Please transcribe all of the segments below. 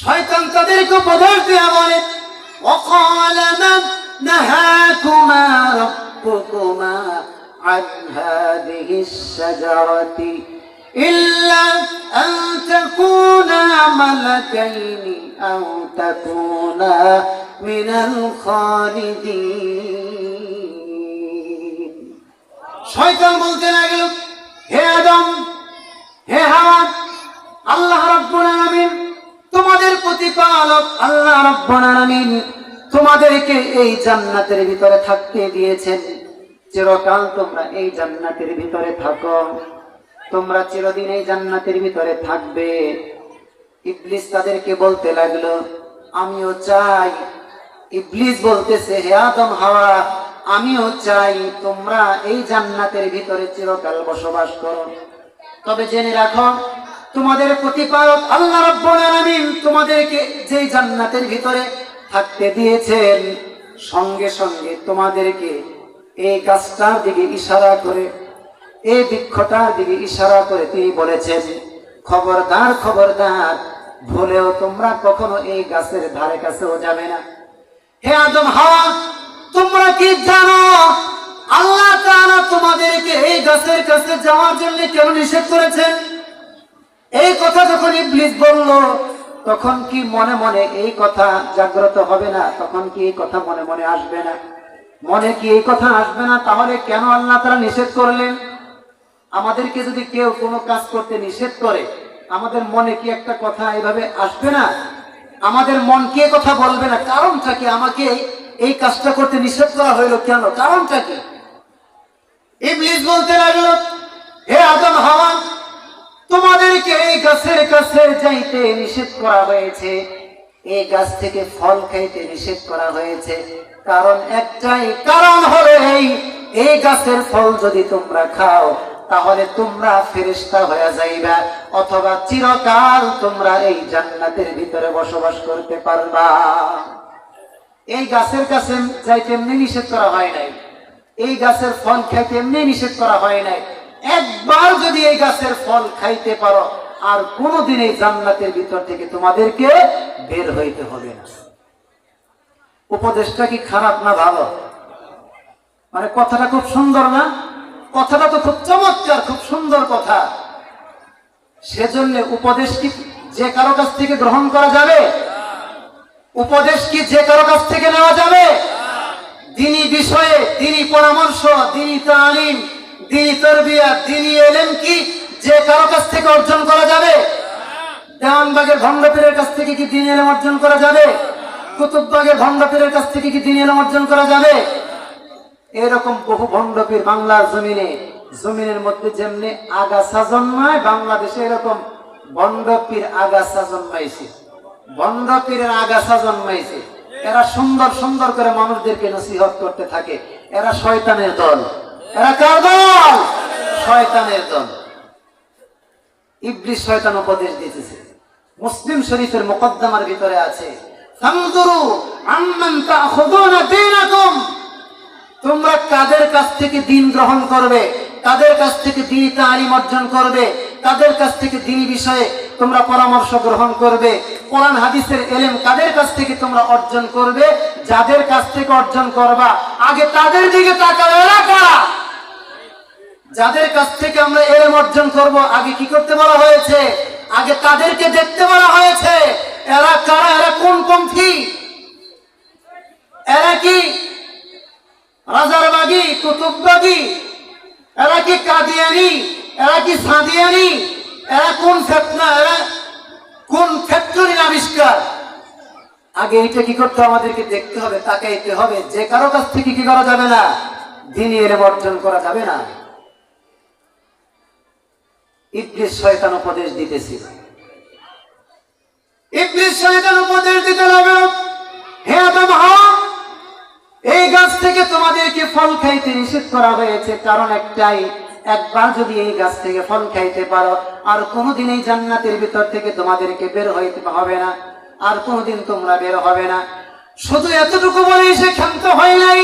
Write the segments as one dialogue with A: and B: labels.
A: শয়তান তাদেরকে উপদেশ দেয়া বলে, وقال ما نهاكما ربكما عن هذه الشجرة إلا أن تكونا ملكين أو تكونا من الخالدين। শয়তান বলতে লাগলো, হে আদম, হে হাওয়া, আল্লাহ রাব্বুল আলামিন তোমাদের প্রতিপালক আল্লাহ রাব্বুল আলামিন তোমাদেরকে এই জান্নাতের ভিতরে থাকতে দিয়েছেন। চিরকাল তোমরা এই জান্নাতের ভিতরে থাকো, তোমরা চিরদিন এই জান্নাতের ভিতরে থাকবে। ইবলিস তাদেরকে বলতে লাগলো, আমিও চাই। ইবলিস বলতেছে, হে আদম হাওয়া, আমিও চাই তোমরা এই জান্নাতের ভিতরে চিরকাল বসবাস করো। তবে জেনে রাখো, তোমাদের প্রতিপালক আল্লাহ রাব্বুল আলামিন তোমাদেরকে যে জান্নাতের ভিতরে থাকতে দিয়েছেন, সঙ্গে সঙ্গে তোমাদেরকে এই গাছটার দিকে ইশারা করে, এই বৃক্ষটার দিকে ইশারা করে তিনি বলেছেন, খবরদার খবরদার, ভুলেও তোমরা কখনো এই গাছের ধারে কাছেও যাবে না। হে আদম হাওয়া, তোমরা কি জানো আল্লাহ তাআলা তোমাদেরকে এই গাছের কাছে যাওয়ার জন্য কেন নিষেধ করেছেন? এই কথা যখন ইবলিস বলল, তখন কি মনে মনে এই কথা জাগ্রত হবে না? তখন কি এই কথা মনে মনে আসবে না? মনে কি এই কথা আসবে না? তাহলে কেন আল্লাহ তাআলা নিষেধ করলেন? আমাদেরকে যদি কেউ কোনো কাজ করতে নিষেধ করে, আমাদের মনে কি একটা কথা এইভাবে আসবে না? আমাদের মন কি কথা বলবে না? কারণটা কি? আমাকে এই কাজটা করতে নিষেধ করা হইলো কেন? কারণটা কি? ইবলিস বলতে লাগলো, হে আদম হাওয়া, তোমাদেরকে এই গাছের কাছে যাইতে নিষেধ করা হয়েছে, এই গাছ থেকে ফল খাইতে নিষেধ করা হয়েছে। কারণ একটাই, কারণ হলো এই গাছের ফল যদি তোমরা খাও, তাহলে তোমরা ফেরেশতা হয়ে যাইবা, অথবা চিরকাল তোমরা এই জান্নাতের ভিতরে বসবাস করতে পারবা। এই গাছের কাছে যাইতে এমনি নিষেধ করা হয় নাই, এই গাছের ফল খাইতে এমনি নিষেধ করা হয় নাই। একবার যদি এই গাছের ফল খাইতে পারো, আর কোনদিন এই জান্নাতের ভিতর থেকে তোমাদেরকে বের হইতে হবে না। উপদেশটা কি খারাপ না ভালো? মানে কথাটা খুব সুন্দর না? কথাটা তো খুব চমৎকার, খুব সুন্দর কথা। সেজন্য উপদেশ কি যে কারো কাছ থেকে গ্রহণ করা যাবে? উপদেশ কি যে কারো কাছ থেকে নেওয়া যাবে? দ্বীনি বিষয়ে দ্বীনি পরামর্শ, দ্বীনি তালিম, দ্বীনি তারবিয়াত, দ্বীনি ইলম কি যে কারো কাছ থেকে অর্জন করা যাবে? দেওয়ানবাগের ভণ্ডপীরের কাছ থেকে কি দ্বীনি ইলম অর্জন করা যাবে? কুতুববাগের ভণ্ডপীরের কাছ থেকে কি দ্বীনি ইলম অর্জন করা যাবে? এরকম বহু ভণ্ডপীর বাংলার জমিনের মধ্যে যেমনি আগাছা জন্মায়, বাংলাদেশে এরকম ভণ্ডপীর আগাছা জন্মাইছে, ভণ্ডপীরের আগাছা জন্মাইছে। এরা সুন্দর সুন্দর করে মানুষদেরকে নসিহত করতে থাকে। এরা শয়তানের দল। এরা কার দল? শয়তানের দল। ইবলিস শয়তান উপদেশ দিতেছে। মুসলিম শরীফের মুকদ্দমার ভিতরে আছে, ফানজুরু আম্মান তাখুযুনা দীনাকুম, তোমরা কাদের কাছ থেকে দ্বীন গ্রহণ করবে, কাদের কাছ থেকে দ্বীনি তালিম অর্জন করবে, কাদের কাছ থেকে দ্বীনি বিষয়ে তোমরা পরামর্শ গ্রহণ করবে, কোরআন হাদিসের ইলম কাদের কাছ থেকে তোমরা অর্জন করবে। যাদের কাছ থেকে অর্জন করবা, আগে তাদের দিকে তাকাও। এরা কারা? যাদের কাছ থেকে আমরা ইলম অর্জন করব, আগে কি করতে বলা হয়েছে? আগে তাদেরকে দেখতে বলা হয়েছে। এরা কারা? এরা কোন পন্থী? এরা কি রাজারবাগী, কুতুববাগী? এরা কি কাদিয়ানি? এরা কি সাদিয়ানি? এরা কোন ফেতনা? এরা কোন ফ্যাক্টরির আবিষ্কার? আগে এটা কি করতে আমাদেরকে দেখতে হবে, তাকাইতে হবে। যে কারো কাছ থেকে কি করা যাবে না? দ্বীনি ইলম অর্জন করা যাবে না। ইবলিস শয়তান উপদেশ দিতেছিল। ইবলিস শয়তান উপদেশ দিতে লাগলো, হে আদম হাওয়া, এই গাছ থেকে তোমাদেরকে ফল খাইতে নিষেধ করা হয়েছে কারণ একটাই, একবার যদি এই গাছ থেকে ফল খাইতে পারো, আর কোনোদিন এই জান্নাতের ভিতর থেকে তোমাদেরকে বের হইতে হবে না, আর কোনোদিন তোমরা বের হবে না। শুধু এতটুকু বলেই সে ক্ষান্ত হয় নাই,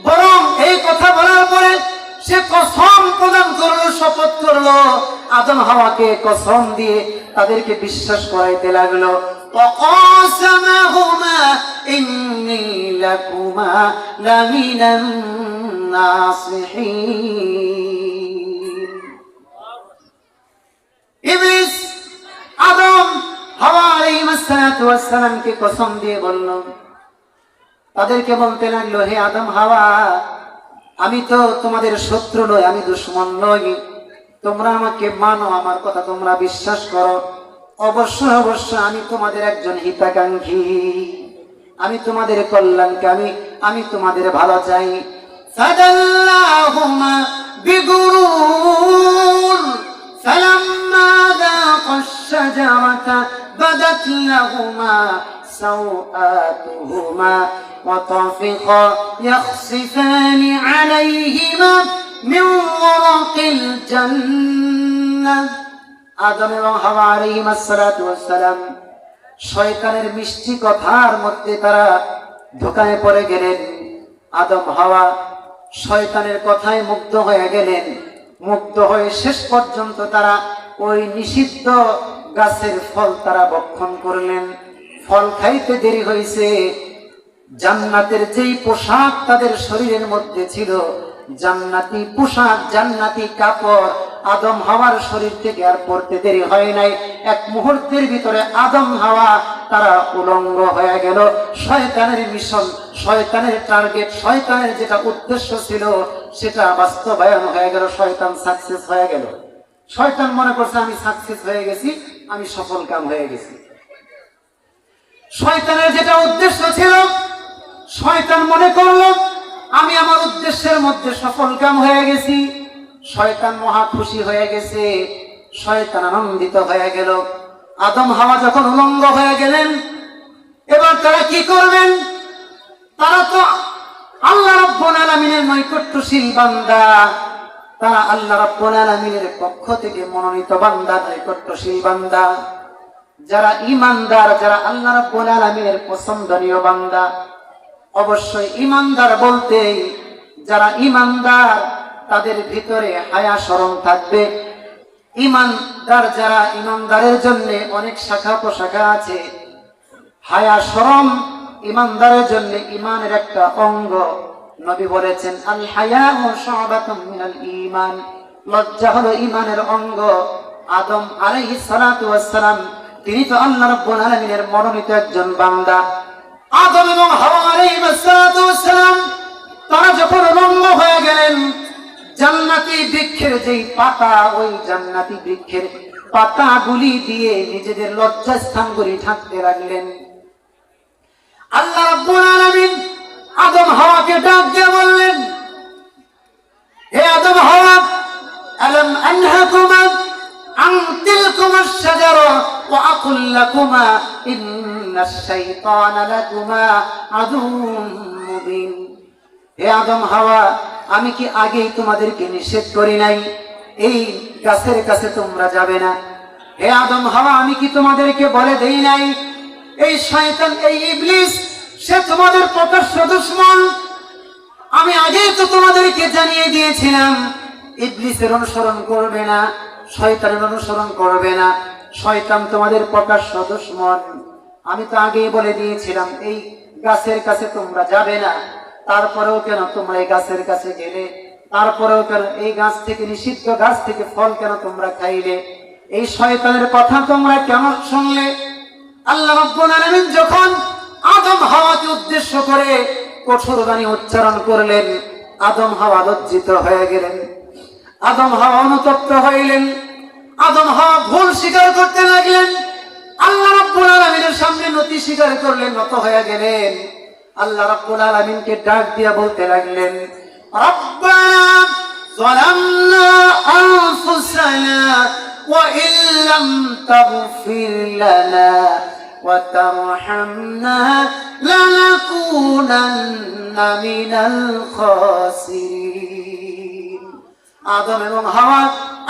A: বরং এই কথা বলার পরে সে কসম প্রদান করলো, শপথ করলো। আদম হাওয়াকে কসম দিয়ে তাদেরকে বিশ্বাস করাইতে লাগলো, وقاسمهما إني لكما لمن الناصحين ইবলিস আদম হাওয়া আলাইহিস সালাতু ওয়াস সালামকে কসম দিয়ে বলল, তাদেরকে বলতে লাগলো, হে আদম হাওয়া, আমি তো তোমাদের শত্রু নই, আমি দুশমন নই, তোমরা আমাকে মানো, আমার কথা তোমরা বিশ্বাস করো, অবশ্যই অবশ্যই আমি তোমাদের একজন হিতাকাঙ্ক্ষী, আমি তোমাদের কল্যাণকামী, আমি তোমাদের ভালো চাই। ফাদাল্লাহুমা বিগুরুর ফালাম্মা যাকাশ শাজারাতা বাদাত লাহুমা সাওআতুহুমা وطفقا يخصفان عليهما من ورق الجنة আদম এবং হাওয়া আলাইহিস সালাতু ওয়াস সালাম শয়তানের মিষ্টি কথার মধ্যে তারা ধোঁকায় পড়ে গেলেন। আদম হাওয়া শয়তানের কথায় মুগ্ধ হয়ে গেলেন। মুগ্ধ হয়ে শেষ পর্যন্ত তারা ওই নিষিদ্ধ গাছের ফল তারা ভক্ষণ করলেন। ফল খাইতে দেরি হয়েছে, জান্নাতের যেই পোশাক তাদের শরীরের মধ্যে ছিল, জান্নাতি পোশাক, জান্নাতি কাপড় আদম হাওয়ার শরীর থেকে আর পড়তে দেরি হয় নাই। এক মুহূর্তের ভিতরে আদম হাওয়া তারা উলঙ্গ হয়ে গেল। শয়তানের মিশন, শয়তানের টার্গেট, শয়তানের যেটা উদ্দেশ্য ছিল সেটা বাস্তবায়ন হয়ে গেল। শয়তান সাকসেস হয়ে গেল। শয়তান মনে করছে আমি সাকসেস হয়ে গেছি, আমি সফল কাম হয়ে গেছি। শয়তানের যেটা উদ্দেশ্য ছিল, শয়তান মনে করল আমি আমার উদ্দেশ্যের মধ্যে সফল কাম হয়ে গেছি। শয়তান মহা খুশি হয়ে গেছে, শয়তান আনন্দিত হয়ে গেল। আদম হাওয়া যখন উলঙ্গ হয়ে গেলেন, এবার তারা কি করবেন? তারা তো আল্লাহ রাব্বুল আলামিনের নৈকট্যশীল বান্দা, তারা আল্লাহ রাব্বুল আলামিনের পক্ষ থেকে মনোনীত বান্দা, নৈকট্যশীল বান্দা, যারা ঈমানদার, যারা আল্লাহ রাব্বুল আলামিনের পছন্দনীয় বান্দা। অবশ্যই ঈমানদার বলতেই যারা ঈমানদার তাদের ভিতরে হায়া শরম থাকবে। ঈমানদার যারা, ঈমানদারের জন্য অনেক শাখা প্রশাখা আছে। হায়া শরম ঈমানদারের জন্য ঈমানের একটা অঙ্গ। নবী বলেছেন আল হায়াউ শু'বাতুম মিনাল ঈমান, লজ্জা হলো ঈমানের অঙ্গ। আদম আলাইহিস সালাতু ওয়াস সালাম তিনি তো আল্লাহ রাব্বুল আলামিনের মনোনীত একজন বান্দা। আদম এবং হাওয়া আলাইহিস সালাতু ওয়াস সালাম তারা যখন উলঙ্গ হয়ে গেলেন, জান্নাতি বৃক্ষের যেই পাতা, ওই জান্নাতি বৃক্ষের পাতাগুলি দিয়ে নিজেদের লজ্জাস্থানগুলি ঢাকতে লাগলেন। আল্লাহ রাব্বুল আলামিন আদম হাওয়াকে ডাক দিয়ে বললেন, হে আদম হাওয়া, আলাম আনহাকুমা আন তিলকুমা আশ-শাজারা ওয়া আকুল লাকুমা ইন্নাশ শাইতানা লাকুমা আদুউম মুবিন। হে আদম হাওয়া, আমি কি আগেই তোমাদেরকে নিষেধ করি নাই এই গাছের কাছে তোমরা যাবে না? হে আদম হাওয়া, আমি কি তোমাদেরকে বলে দেই নাই এই শয়তান, এই ইবলিস সে তোমাদের প্রকাশ্য দুশমন? আমি আগেই তো তোমাদেরকে জানিয়ে দিয়েছিলাম ইবলিসের অনুসরণ করবে না, শয়তানের অনুসরণ করবে না, শয়তান তোমাদের প্রকাশ্য দুশমন। আমি তো আগেই বলে দিয়েছিলাম এই গাছের কাছে তোমরা যাবে না। তারপরেও কেন তোমরা এই গাছের কাছে গেলে? তারপরেও কেন এই গাছ থেকে, নিষিদ্ধ গাছ থেকে ফল কেন তোমরা খাইলে? এই শয়তানের কথা তোমরা কেন শুনলে? আল্লাহ রাব্বুল আলামিন যখন আদম হাওয়াকে উদ্দেশ্য করে কঠোর বাণী উচ্চারণ করলেন, আদম হাওয়া লজ্জিত হয়ে গেলেন, আদম হাওয়া অনুতপ্ত হইলেন, আদম হাওয়া ভুল স্বীকার করতে লাগলেন, আল্লাহ রাব্বুল আলামিনের সামনে নতি স্বীকার করলেন, নত হয়ে গেলেন। আল্লাহ রাব্বুল আলামিনকে ডাক দিয়ে বলতে লাগলেন, রব্বানা যালামনা আনফুসানা ওয়া ইল্লাম তাগফির লানা ওয়া তারহামনা লানাকুনান্না মিনাল খাসিরিন। আদম এবং হাওয়া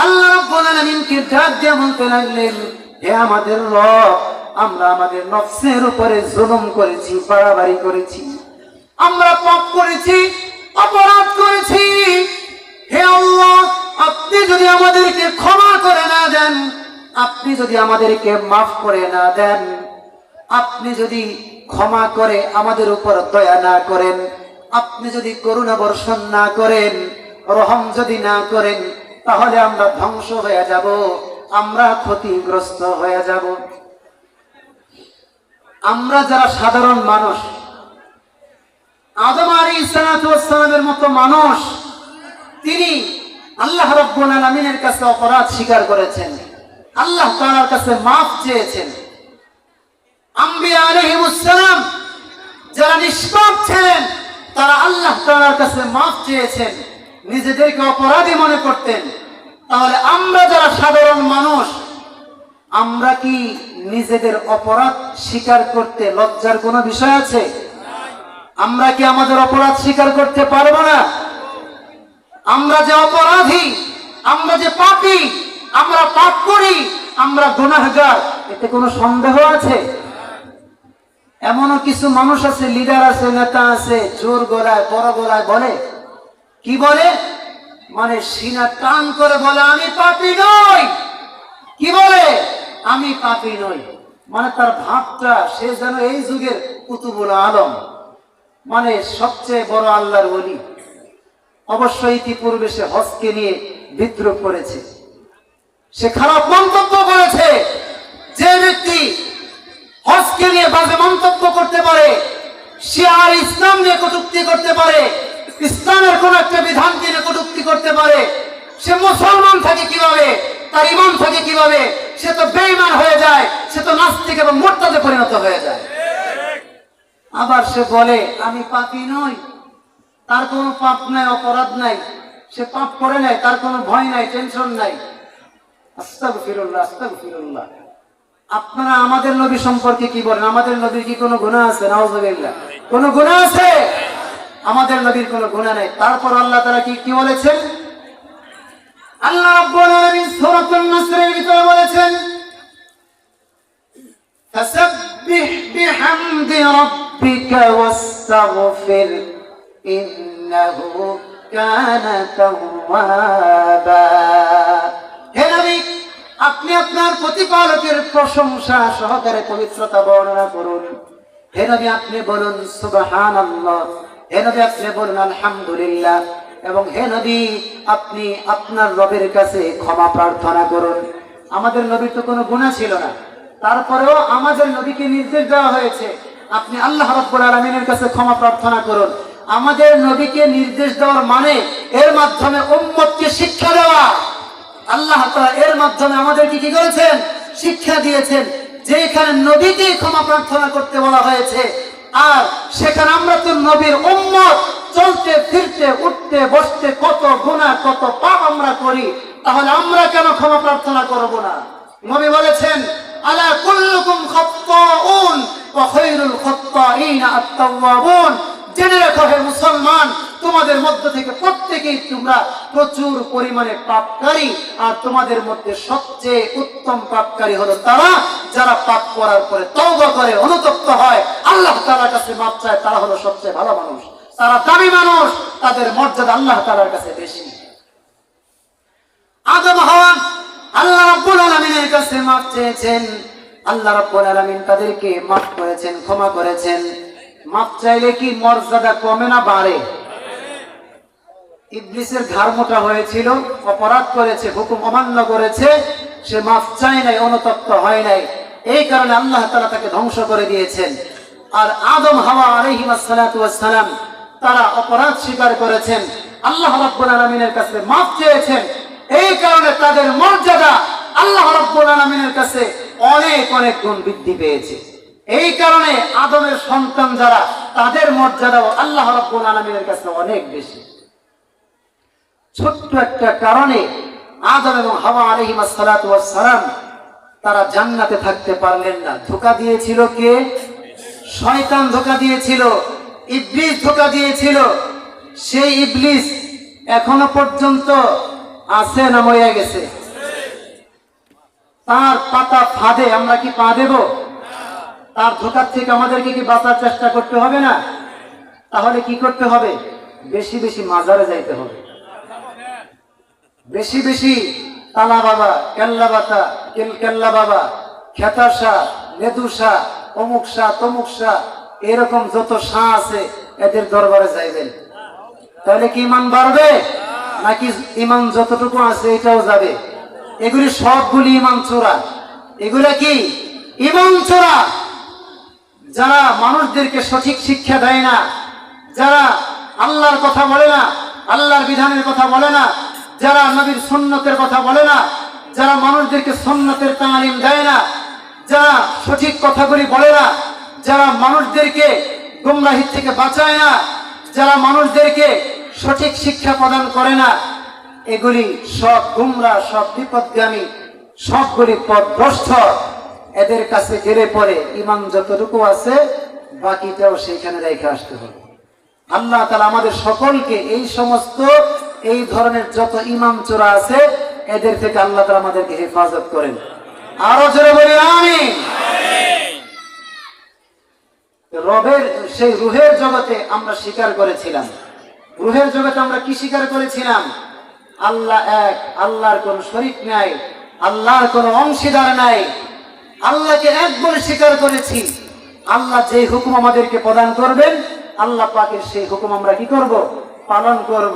A: আল্লাহ রাব্বুল আলামিনকে ডাক দিয়ে বলতে লাগলেন, হে আমাদের রব, আমরা আমাদের নফসের উপরে জুলুম করেছি, বাড়াবাড়ি করেছি, আমরা পাপ করেছি, অপরাধ করেছি। হে আল্লাহ, আপনি যদি আমাদেরকে ক্ষমা করে না দেন, আপনি যদি আমাদেরকে মাফ করে না দেন, আপনি যদি ক্ষমা করে আমাদের উপর দয়া না করেন, আপনি যদি করুণা বর্ষণ না করেন, রহম যদি না করেন, তাহলে আমরা ধ্বংস হয়ে যাব, আমরা ক্ষতিগ্রস্ত হয়ে যাব। আমরা যারা সাধারণ মানুষ, আদম আলাইহিস সালামের মতো মানুষ, তিনি আল্লাহ রাব্বুল আলামিনের কাছে অপরাধ স্বীকার করেছেন, আল্লাহ তাআলার কাছে মাফ চেয়েছেন। আম্বিয়া আলাইহিমুস সালাম যারা নিষ্পাপ ছিলেন, তারা আল্লাহ তাআলার কাছে মাফ চেয়েছেন, নিজেদেরকে অপরাধী মনে করতেন। তাহলে আমরা যারা সাধারণ মানুষ, আমরা কি নিজেদের অপরাধ স্বীকার করতে লজ্জার কোনো বিষয় আছে? আমরা কি আমাদের অপরাধ স্বীকার করতে পারবো না? আমরা যে অপরাধী, আমরা যে পাপী, আমরা পাপ করি, আমরা গুনাহগার, এতে কোনো সন্দেহ আছে? এমনও কিছু মানুষ আছে, লিডার আছে, নেতা আছে, জোর গলায় বড় গলায় বলে, কি বলে, মানে সিনা টান করে বলে আমি পাপী নই। কি বলে? আমি পাপী নই। মানে তার ভাবটা সে যেন এই যুগের কুতুবুল আলম, মানে সবচেয়ে বড় আল্লাহর ওলি। অবশ্যই ইতিপূর্বে সে হজকে নিয়ে বিদ্রোহ করেছে, সে খারাপ মন্তব্য করেছে। যে ব্যক্তি হজকে নিয়ে বাজে মন্তব্য করতে পারে, সে আর ইসলাম নিয়ে কটূক্তি করতে পারে, ইসলামের কোন একটা বিধানকে নিয়ে কটূক্তি করতে পারে, সে মুসলমান থাকে কিভাবে, তার ঈমান থাকে কিভাবে? সে তো বেঈমান হয়ে যায়, সে তো নাস্তিক এবং মুরতাদে পরিণত হয়ে যায়। আবার সে বলে আমি পাপী নই, তার কোনো পাপ নাই, অপরাধ নাই, সে পাপ করে নাই, তার কোনো ভয় নাই, টেনশন নাই। আস্তাগফিরুল্লাহ, আস্তাগফিরুল্লাহ। আপনারা আমাদের নবী সম্পর্কে কি বলেন? আমাদের নবীর কি কোনো গুনাহ আছে? নাউযুবিল্লাহ। কোনো গুনাহ আছে? আমাদের নবীর কোনো গুনাহ নাই। তারপর আল্লাহ তাআলা কি বলেছেন? আল্লাহ রাব্বুল আলামিন সূরাতুন নাসরের ভিতরে বলেছেন, ফাসাব্বিহ বিহামদি রাব্বিকা ওয়াস্তাগফির ইন্নাহু কানা তাওয়াবা। হে নবী, আপনি আপনার প্রতিপালকের প্রশংসা সহকারে পবিত্রতা বর্ণনা করুন। হে নবী, আপনি বলুন সুবহানাল্লাহ। হে নবী, আপনি বলুন আলহামদুলিল্লাহ। এবং হে নবী, আপনি আপনার রবের কাছে ক্ষমা প্রার্থনা করুন। আমাদের নবীর তো কোনো গুনাহ ছিল না, তারপরেও আমাদের নবীকে নির্দেশ দেওয়া হয়েছে আপনি আল্লাহ রাব্বুল আলামিনের কাছে ক্ষমা প্রার্থনা করুন। আমাদের নবীকে নির্দেশ দেওয়ার মানে এর মাধ্যমে উম্মতকে শিক্ষা দেওয়া। আল্লাহ তাআলা এর মাধ্যমে আমাদেরকে কি করেছেন? শিক্ষা দিয়েছেন যে এখানে নবীকে ক্ষমা প্রার্থনা করতে বলা হয়েছে, আর সেখানে আমরা তো নবীর উম্মত, চলতে ফিরতে উঠতে বসতে কত গুনাহ কত পাপ আমরা করি, তাহলে আমরা কেন ক্ষমা প্রার্থনা করব না? নবী বলেছেন আলা কুল্লুকুম খাত্তাউন ওয়া খায়রুল খাত্তাইনা আত-তাওয়াবুন। জেনে রাখো হে মুসলমান, তোমাদের মধ্য থেকে প্রত্যেকেই তোমরা প্রচুর পরিমাণে পাপকারী, আর তোমাদের মধ্যে সবচেয়ে উত্তম পাপকারী হলো তারা যারা পাপ করার পরে তওবা করে অনুতপ্ত হয়, আল্লাহ তাআলার কাছে মাপ চায়, তারা হলো সবচেয়ে ভালো মানুষ, তারা দামি মানুষ, তাদের মর্যাদা আল্লাহ তাআলার কাছে বেশি। আদম হাওয়া আল্লাহ রাব্বুল আলামিনের কাছে মাপ চেয়েছেন, আল্লাহ রাব্বুল আলামিন তাদেরকে মাফ করেছেন, ক্ষমা করেছেন। মাপ চাইলে কি মর্যাদা কমে না বাড়ে? ইবলিসের ঘাড় মোটা হয়েছিল, অপরাধ করেছে, হুকুম অমান্য করেছে, সে মাফ চায় নাই, অনুতপ্ত হয় নাই, এই কারণে আল্লাহ তাআলা তাকে ধ্বংস করে দিয়েছেন। আর আদম হাওয়া আলাইহিস সালাতু ওয়াস সালাম তারা অপরাধ স্বীকার করেছেন, আল্লাহ রাব্বুল আলামিনের কাছে মাফ চেয়েছেন, এই কারণে তাদের মর্যাদা আল্লাহ রাব্বুল আলামিনের কাছে অনেক অনেক গুণ বৃদ্ধি পেয়েছে। এই কারণে আদমের সন্তান যারা, তাদের মর্যাদাও আল্লাহ রাব্বুল আলামিনের কাছে অনেক বেশি। ছোট্ট একটা কারণে আদম এবং হাওয়া আলাইহিস সালাতু ওয়াস সালাম তারা জান্নাতে থাকতে পারলেন না। ধোঁকা দিয়েছিল কে? শয়তান ধোঁকা দিয়েছিল, ইবলিস ধোঁকা দিয়েছিল। সেই ইবলিস এখনো পর্যন্ত আছে না মরে গেছে? তার পাতা ফাঁদে আমরা কি পা দেব? তার ধোঁকার থেকে আমাদেরকে কি বাঁচার চেষ্টা করতে হবে না? তাহলে কি করতে হবে? বেশি বেশি মাজারে যাইতে হবে, বেশি বেশি তালা বাবা, কেল্লা বাতা, কেল্লা বাবা, খেতার শাহ, নেদু শাহ, অমুক শাহ তমুক শাহ এরকম যত শাহ আছে এদের দরবারে যাইবেন, তাহলে কি ইমান বাড়বে? নাকি ইমান যতটুকু আছে এটাও যাবে? এগুলি সবগুলি ইমান চোরা। এগুলা কি ইমান চোরা। যারা মানুষদেরকে সঠিক শিক্ষা দেয় না, যারা আল্লাহর কথা বলে না, আল্লাহর বিধানের কথা বলে না, যারা নবীর সুন্নতের কথা বলে না, যারা মানুষদেরকে সুন্নতের তালিম দেয় না, যারা সঠিক কথাগুলি বলে না, যারা মানুষদেরকে গুমরাহি থেকে বাঁচায় না, যারা মানুষদেরকে সঠিক শিক্ষা প্রদান করে না, এগুলি সব গুমরা, সব বিপদগামী, সবগুলি পথভ্রষ্ট। এদের কাছে গেলে পরে ইমান যতটুকু আছে বাকিটাও সেইখানে রেখে আসতে হবে। আল্লাহ তাআলা আমাদের সকলকে এই সমস্ত এই ধরনের যত ইমান চোরা আছে এদের থেকে আল্লাহ তাআলা আমাদেরকে হেফাজত করেন। আরো জোরে বলি আমিন। রবের সেই রুহের জগতে আমরা স্বীকার করেছিলাম, রুহের জগতে আমরা কি স্বীকার করেছিলাম? আল্লাহ এক, আল্লাহর কোন শরীক নাই, আল্লাহর কোন অংশীদার নাই। আল্লাহকে এক বলে স্বীকার করেছি। আল্লাহ যে হুকুম আমাদেরকে প্রদান করবেন, আল্লাহ পাকের সেই হুকুম আমরা কি করব? পালন করব।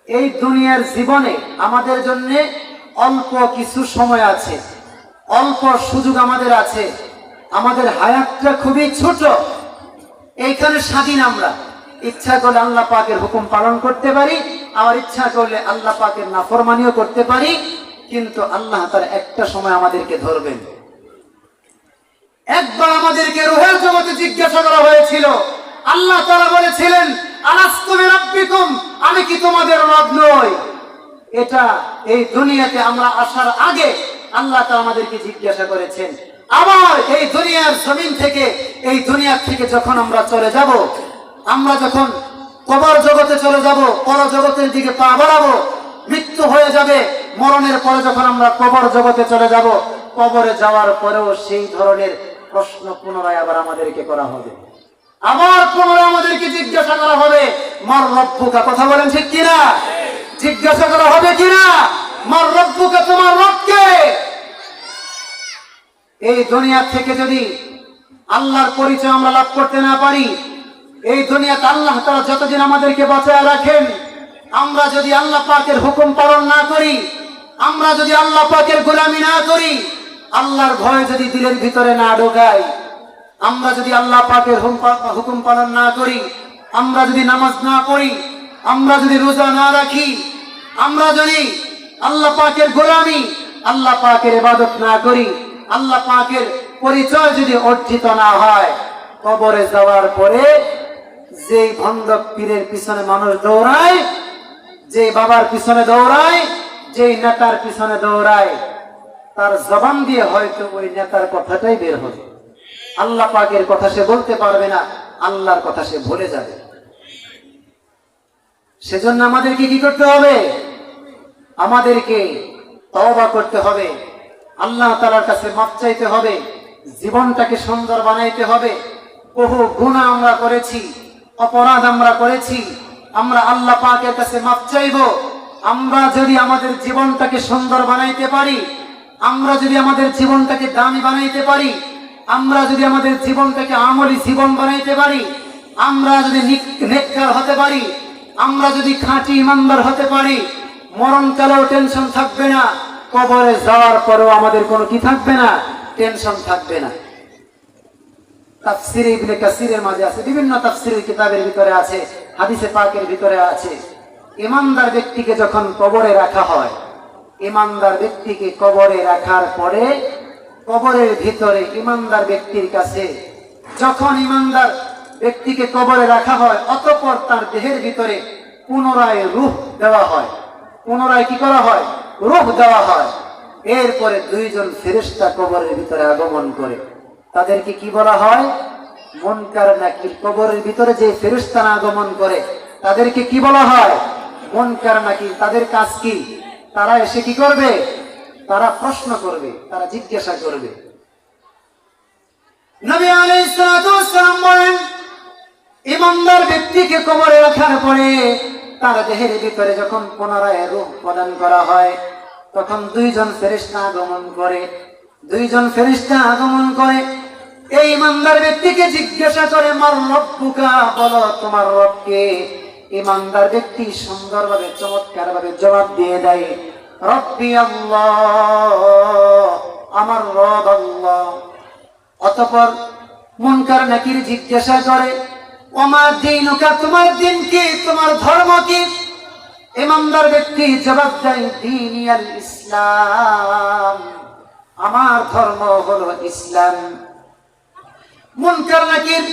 A: এই দুনিয়ার জীবনে আমাদের জন্য অল্প কিছু সময় আছে, অল্প সুযোগ আমাদের আছে। আমাদের হায়াতটা খুবই ছোট। এইখানে স্বাধীন আমরা। ইচ্ছা করলে আল্লাহ পাকের হুকুম পালন করতে পারি, আবার ইচ্ছা করলে আল্লাহ পাকের নাফরমানিও করতে পারি। কিন্তু আল্লাহ তাআলা একটা সময় আমাদেরকে ধরবেন। একবার আমাদেরকে রূহের জগতে জিজ্ঞাসা করা হয়েছিল। আল্লাহ তাআলা বলেছিলেন, আলাস্তু বিরাব্বিকুম, আমি কি তোমাদের রব নই? এটা এই দুনিয়াতে আমরা আসার আগে আল্লাহ তাআলা আমাদেরকে জিজ্ঞাসা করেছেন। আবার এই দুনিয়ার জমিন থেকে, এই দুনিয়া থেকে যখন আমরা চলে যাব, আমরা যখন কবর জগতে চলে যাব, পর জগতের দিকে পা বাড়াবো, মৃত্যু হয়ে যাবে, মরণের পরে যখন আমরা কবর জগতে চলে যাব, কবরে যাওয়ার পরেও সেই ধরনের প্রশ্ন পুনরায় আবার আমাদেরকে করা হবে। আবার পুনরায় আমাদেরকে জিজ্ঞাসা করা হবে, মার রব্বুকা, কথা বলেন ঠিক কিনা? জিজ্ঞাসা করা হবে কিনা, মার রব্বুকা, তোমার রব কে? এই দুনিয়া থেকে যদি আল্লাহর পরিচয় আমরা লাভ করতে না পারি, এই দুনিয়াতে আল্লাহ তাআলা যতদিন আমাদেরকে বাঁচায় রাখেন, আমরা যদি আল্লাহ পাকের হুকুম পালন না করি, আমরা যদি আল্লাহ পাকের গোলামি না করি, আল্লাহর ভয় যদি দিলের ভিতরে না ঢোকাই, আমরা যদি আল্লাহ পাকের হুকুম পালন না করি, আমরা যদি নামাজ না পড়ি, আমরা যদি রোজা না রাখি, আমরা যদি আল্লাহ পাকের গোলামি, আল্লাহ পাকের ইবাদত না করি, আল্লাহ পাকের পরিচয় যদি অর্জিত না হয়, কবরে যাওয়ার পরে যে ভণ্ডক পীরের পিছনে মানুষ দৌড়ায়, যে বাবার পিছনে দৌড়ায়, যে নেতার পিছনে দৌড়ায়, তার জবান দিয়ে হয়তো ওই নেতার কথাটাই বের হবে। আল্লাহ পাকের কথা সে বলতে পারবে না, আল্লাহর কথা সে ভুলে যাবে। সেজন্য আমাদেরকে কি করতে হবে? আমাদেরকে তওবা করতে হবে, আল্লাহ তাআলার কাছে মাফ চাইতে হবে, জীবনটাকে সুন্দর বানাইতে হবে। বহু গুনাহ আমরা করেছি, অপরাধ আমরা করেছি, আমরা আল্লাহ পাকের কাছে মাফ চাইব। আমরা যদি আমাদের জীবনটাকে সুন্দর বানাইতে পারি, আমরা যদি আমাদের জীবনটাকে দামি বানাইতে পারি, আমরা যদি আমাদের জীবনটাকে আমলি জীবন বানাইতে পারি, আমরা যদি নেককার হতে পারি, আমরা যদি খাঁটি ইমানদার হতে পারি, মরণকালেও টেনশন থাকবে না, কবরে যাওয়ার পরেও আমাদের কোনো কি থাকবে না, টেনশন থাকবে না। তাফসীর ইবনে কাসিরের মাঝে আছে, বিভিন্ন তাফসীরের কিতাবের ভিতরে আছে, হাদিসে পাকের ভিতরে আছে, ইমানদার ব্যক্তিকে যখন কবরে রাখা হয়, ইমানদার ব্যক্তিকে কবরে রাখার পরে কবরের ভিতরে ইমানদার ব্যক্তির কাছে যখন ইমানদার ব্যক্তিকে কবরে রাখা হয়, অতঃপর তার দেহের ভিতরে পুনরায় রূহ দেওয়া হয়। পুনরায় কি করা হয়? রূহ দেওয়া হয়। এরপরে দুইজন ফেরেশতা কবরের ভিতরে আগমন করে। তাদেরকে কি বলা হয়? মুনকার নাকির। কবরের ভিতরে যে ফেরেশতা আগমন করে তাদেরকে কি বলা হয়? মুনকার নাকির। তাদের কাজ কি? তারা এসে কি করবে? তারা প্রশ্ন করবে, তারা জিজ্ঞাসা করবে। নবী আলাইহিস সালাতু ওয়াস সালাম বলেন, ইমানদার ব্যক্তিকে কবরে রাখার পরে তার দেহের ভিতরে যখন পুনরায় রূহ প্রদান করা হয়, তখন দুইজন ফেরেশতা আগমন করে। দুইজন ফেরেশতা আগমন করে এই ইমানদার ব্যক্তিকে জিজ্ঞাসা করে মার রব্বুকা, বলো তোমার রবকে। ইমানদার ব্যক্তি সুন্দরভাবে চমৎকারভাবে জবাব দিয়ে দেয়, রব্বি আল্লাহ, আমার রব আল্লাহ। অতঃপর মুনকার নাকির জিজ্ঞাসা করে, ওমা দীনুকা, তোমার দিন কি, তোমার ধর্ম কি? ইমানদার ব্যক্তি জবাব দেয়, দীনিয়াল ইসলাম, আমার ধর্ম হলো ইসলাম। মুনকার নাকির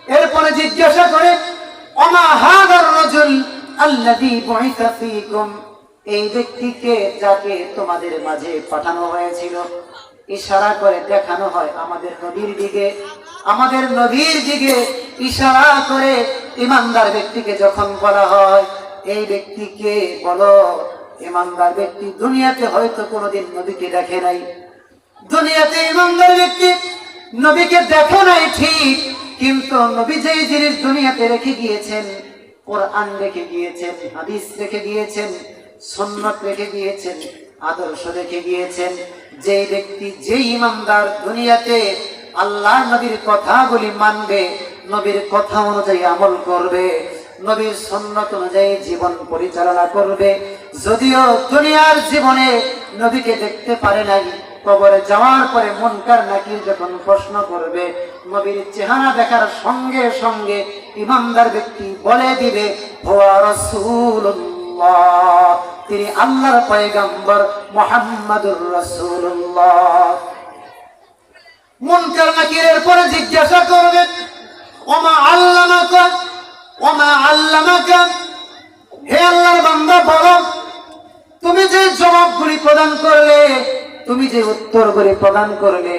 A: এরপরে জিজ্ঞাসা করে, ওমা হাদার রাজুল আল্লাযী বুইসা ফীকুম, এই ব্যক্তিকে যাকে তোমাদের মাঝে পাঠানো হয়েছিল। ইশারা করে দেখানো হয় আমাদের নবীর দিকে, আমাদের নবীর দিকে ইশারা করে ইমানদার ব্যক্তিকে যখন বলা হয়, এই ব্যক্তিকে বলো। ইমানদার ব্যক্তি দুনিয়াতে হয়তো কোনোদিন নবীকে দেখে নাই, দুনিয়াতে ইমানদার ব্যক্তি নবীকে দেখে নাই ঠিক, কিন্তু নবী যেই জিনিস দুনিয়াতে রেখে গিয়েছেন, কোরআন রেখে গিয়েছেন, হাদিস রেখে গিয়েছেন, সুন্নাত রেখে গিয়েছেন, আদর্শ রেখে গিয়েছেন, যেই ব্যক্তি, যেই ইমানদার দুনিয়াতে আল্লাহ নবীর কথাগুলি মানবে, নবীর কথা অনুযায়ী আমল করবে, নবীর সুন্নাত অনুযায়ী জীবন পরিচালনা করবে, যদিও দুনিয়ার জীবনে নবীকে দেখতে পারে নাই, কবরে যাওয়ার পরে মুনকার নাকির যখন প্রশ্ন করবে, নবীর চেহারা দেখার সঙ্গে সঙ্গে ইমানদার ব্যক্তি বলে দিবে, হুয়া রাসূলুল্লাহ, তিনি আল্লাহর পয়গম্বর মুহাম্মাদুর রাসূলুল্লাহ। মুনকার নাকিরের পরে জিজ্ঞাসা করবে, ওমা আল্লামাকা, ওমা আল্লামাকা, হে আল্লাহর বান্দা বলো, তুমি যে জবাবগুলি প্রদান করলে, তুমি যে উত্তরগুলি প্রদান করলে,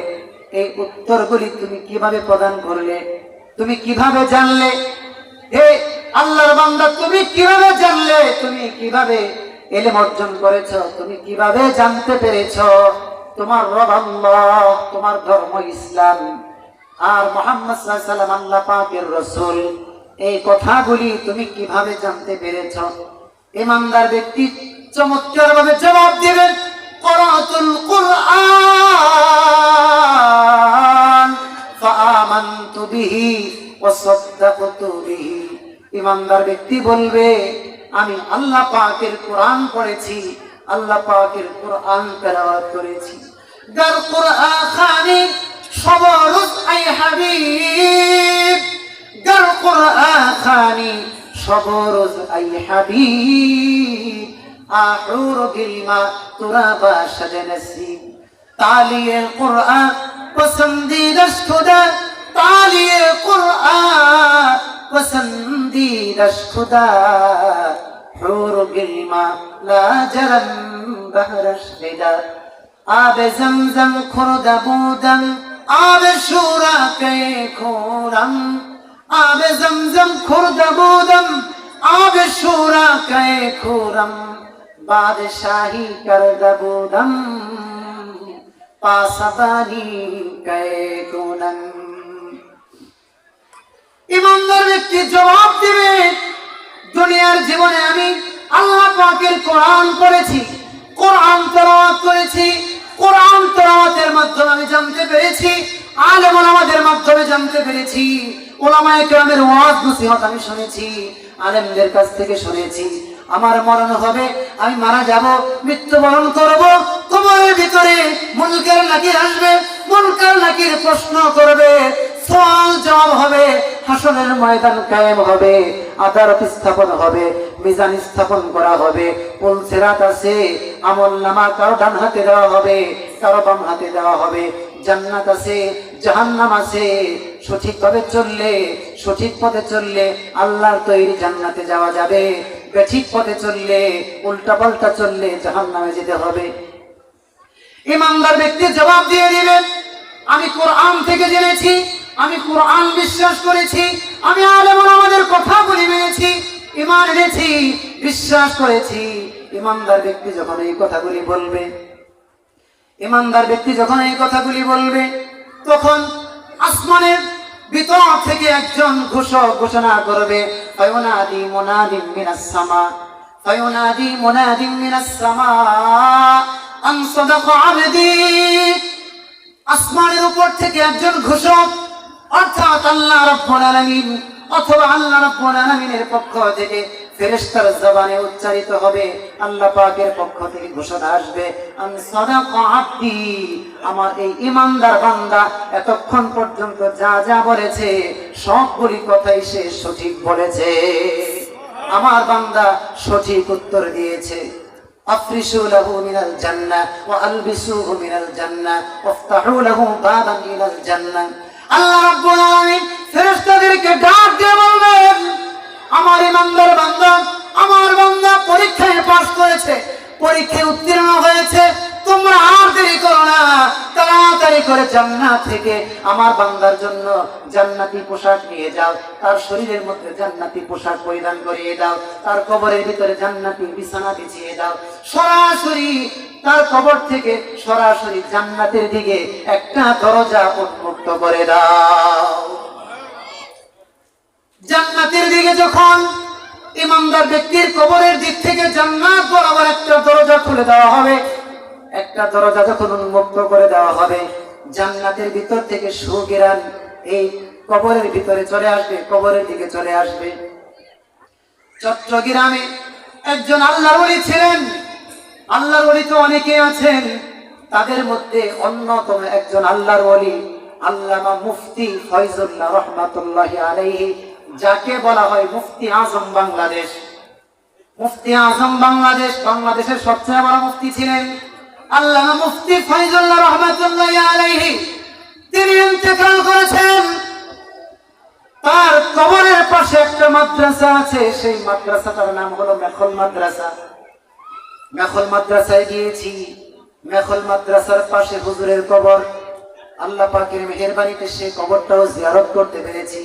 A: এই উত্তরগুলি তুমি কিভাবে প্রদান করলে, তুমি কিভাবে জানলে? হে আল্লাহর বান্দা, তুমি কিভাবে জানলে? তুমি কিভাবে ইলম অর্জন করেছো? তুমি কিভাবে জানতে পেরেছো তোমার রব আল্লাহ, তোমার ধর্ম ইসলাম, আর মুহাম্মদ সাল্লাল্লাহু আলাইহি ওয়াসাল্লাম আল্লাহ পাকের রাসূল? এই কথাগুলি তুমি কিভাবে জানতে পেরেছো? ইমানদার ব্যক্তি চমৎকারভাবে জবাব দিবেন, ক্বরাতুল কুরআন ফাআমানতু বিহি ওয়া সাদ্দাকতু বিহি। ইমানদার ব্যক্তি বলবে, আমি আল্লাহ পাকের কোরআন পড়েছি, আল্লাহ পাকের কোরআন তেলাওয়াত করেছি। গার কোরআন খানি সবরুত আই হাবিব, গার কোরআন খানি সবরুত আই হাবিব, আহুর গিলমা তুরাবা সাজনসি। তালিয়ে কোরআন পসন্দীদা খুদা, তালিয়ে কোরআন পসন্দীদা খুদা, হুর গিলমা লা জরম বহরশ বিদা। আবে জমজম খুরদা বুদম, আবে শুরা কে খুরম, আবে জমজম খুরদা বুদম, আবে শুরা কে খুরম, বাদশাহী করদা বুদম, পাসবানি কে কুনম। ইমানদার ব্যক্তি জবাব দিবে, দুনিয়ার জীবনে আমি আল্লাহ পাকের কোরআন পড়েছি, কোরআন তেলাওয়াত করেছি, কোরআন তেলাওয়াতের মাধ্যমে আমি জানতে পেরেছি, আলেম ওলামাদের মাধ্যমে জানতে পেরেছি, ওলামায়ে কেরামের ওয়াজ নসিহত আমি শুনেছি, আলেমদের কাছ থেকে শুনেছি। আমার মরণ হবে, আমি মারা যাব, মৃত্যুবরণ করব, কবরের ভিতরে মুনকার নাকির আসবে, মুনকার নাকির প্রশ্ন করবে, সওয়াল জবাব হবে, হাসরের ময়দান কায়েম হবে, আদালত স্থাপন হবে, মিজান স্থাপন করা হবে, পুল সিরাত আছে, আমলনামা কারো ডান হাতে দেওয়া হবে, কারো বাম হাতে দেওয়া হবে, জান্নাত আছে, জাহান্নাম আছে। সঠিকভাবে চললে, সঠিক পথে চললে আল্লাহর তৈরি জান্নাতে যাওয়া যাবে, বেঠিক পথে চললে, উল্টা পাল্টা চললে জাহান্নামে যেতে হবে। ইমানদার ব্যক্তি জবাব দিয়ে দিবেন, আমি কোরআন থেকে জেনেছি, আমি কোরআন বিশ্বাস করেছি, আমি আলেম ওলামাদের কথাগুলি মেনেছি, ঈমান এনেছি, বিশ্বাস করেছি। ইমানদার ব্যক্তি যখন এই কথাগুলি বলবে, ইমানদার ব্যক্তি যখন এই কথাগুলি বলবে, তখন আসমানের ভিতর থেকে একজন ঘোষক ঘোষণা করবে, ফায়ুনাদি মুনাদিম মিনাস সামা, ফায়ুনাদি মুনাদিম মিনাস সামা আন সাদাকা আবদি। আসমানের উপর থেকে একজন ঘোষক আল্লাহ রাব্বুল আলামিন অথবা আল্লাহ রাব্বুল আলামিনের পক্ষ থেকে ফেরেশতার জবানে উচ্চারিত হবে, আল্লাহ পাকের পক্ষ থেকে ঘোষণা আসবে, আন সাদাকা আব্দি, আমার এই ঈমানদার বান্দা এতক্ষণ পর্যন্ত যা যা বলেছে সবগুলি কথাই সে সঠিক বলেছে, আমার বান্দা সঠিক উত্তর দিয়েছে। আফরিশু লাহু মিনাল জান্নাহ ওয়া আলবিসুহু মিনাল জান্নাহ ওয়াফতাহু লাহু বাবান ইলাল জান্নাহ। আল্লাহ রাব্বুল আলামিন ফেরেশতাদেরকে ডাক দিয়ে বলবেন, আমার ঈমানদার বান্দা, আমার বান্দা পরীক্ষায় পাস করেছে, পরীক্ষায় উত্তীর্ণ হয়েছে, তোমরা আর দেরি করো না, তাড়াতাড়ি করে জান্নাত থেকে আমার বান্দার জন্য জান্নাতি পোশাক নিয়ে যাও, তার শরীরের মধ্যে জান্নাতি পোশাক পরিধান করিয়ে দাও, তার কবরের ভিতরে জান্নাতি বিছানা বিছিয়ে দাও, সরাসরি তার কবর থেকে সরাসরি জান্নাতের দিকে একটা দরজা উন্মুক্ত করে দাও। জান্নাতের দিকে যখন ঈমানদার ব্যক্তির কবরের দিক থেকে জান্নাত বরাবর একটা দরজা খুলে দেওয়া হবে, একটা দরজা যখন উন্মুক্ত করে দেওয়া হবে, জান্নাতের ভিতর থেকে সুঘ্রাণ এই কবরের ভিতরে চলে আসবে, কবরের দিকে চলে আসবে। চট্টগ্রামে একজন আল্লাহর ওলি ছিলেন, আল্লাহর ওলি তো অনেকে আছেন, তাদের মধ্যে অন্যতম একজন আল্লাহর ওলি আল্লামা মুফতি ফয়জুল্লাহ রহমাতুল্লাহি আলাইহি, যাকে বলা হয় মুফতি আজম বাংলাদেশ। মুফতি আজম বাংলাদেশ, বাংলাদেশের সবচেয়ে বড় মুফতি ছিলেন আল্লামা মুফতি ফয়জুল্লাহ রহমাতুল্লাহি আলাইহি। তিনি ইন্তেকাল করেছেন, তার কবরের পাশে একটা মাদ্রাসা আছে, সেই মাদ্রাসাটার নাম হলো মেখল মাদ্রাসা। মেখল মাদ্রাসায় গিয়েছি, মেখল মাদ্রাসার পাশে হুজুরের কবর, আল্লাহ পাকের মেহেরবানিতে সেই কবরটাও জিয়ারত করতে পেরেছি।